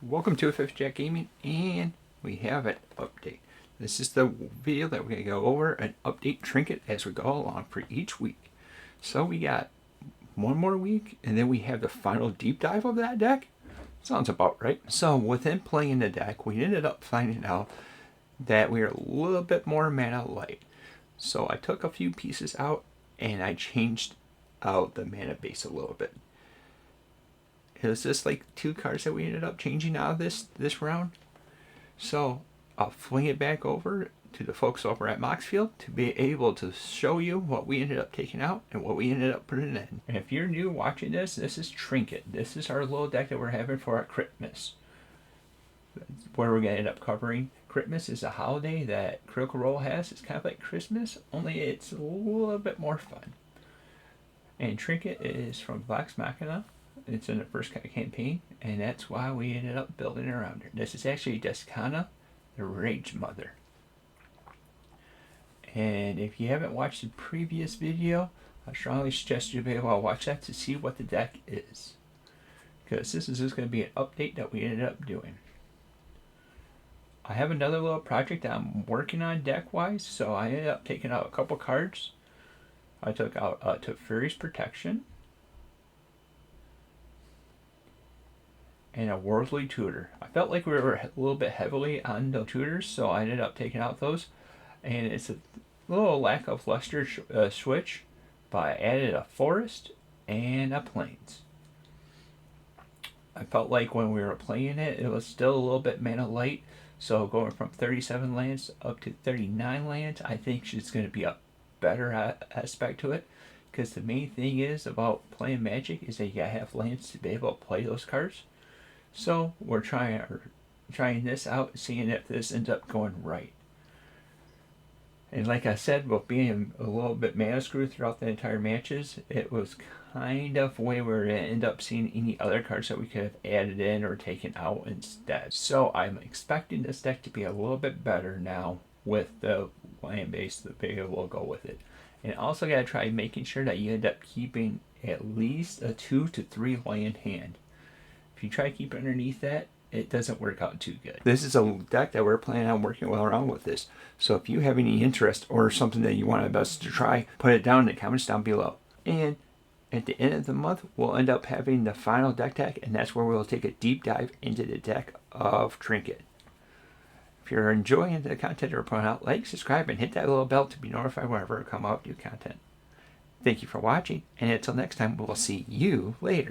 Welcome to Fifth Jack Gaming, and we have an update. This is the video that we're going to go over and update Trinket as we go along for each week. So we got one more week, and then we have the final deep dive of that deck. Sounds about right. So within playing the deck, we ended up finding out that we are a little bit more mana light. So I took a few pieces out, and I changed out the mana base a little bit. It was just like two cards that we ended up changing out of this round. So I'll fling it back over to the folks over at Moxfield to be able to show you what we ended up taking out and what we ended up putting in. And if you're new watching this, this is Trinket. This is our little deck that we're having for our Critmas. Where we're going to end up covering. Critmas is a holiday that Critical Role has. It's kind of like Christmas, only it's a little bit more fun. And Trinket is from Vox Machina. It's in the first campaign, and that's why we ended up building around her. This is actually Descana, the Rage Mother. And if you haven't watched the previous video, I strongly suggest you be able to watch that to see what the deck is. Because this is just going to be an update that we ended up doing. I have another little project that I'm working on deck-wise, so I ended up taking out a couple cards. I took out Teferi's Protection and a Worldly Tutor. I felt like we were a little bit heavily on the tutors, so I ended up taking out those. And it's a little lack of luster switch, but I added a Forest and a Plains. I felt like when we were playing it, it was still a little bit mana light, so going from 37 lands up to 39 lands, I think it's going to be a better aspect to it. Because the main thing is about playing Magic is that you gotta have lands to be able to play those cards. So we're trying this out, seeing if this ends up going right. And like I said, with being a little bit mana screwed throughout the entire matches, it was kind of a way where we end up seeing any other cards that we could have added in or taken out instead. So I'm expecting this deck to be a little bit better now with the land base to be able to go with it. And also got to try making sure that you end up keeping at least a 2 to 3 land hand. If you try to keep underneath that, it doesn't work out too good. This is a deck that we're planning on working well around with this. So if you have any interest or something that you want us to try, put it down in the comments down below. And at the end of the month, we'll end up having the final deck tag, and that's where we'll take a deep dive into the deck of Trinket. If you're enjoying the content we're putting out, like, subscribe, and hit that little bell to be notified whenever I come out with new content. Thank you for watching, and until next time, we'll see you later.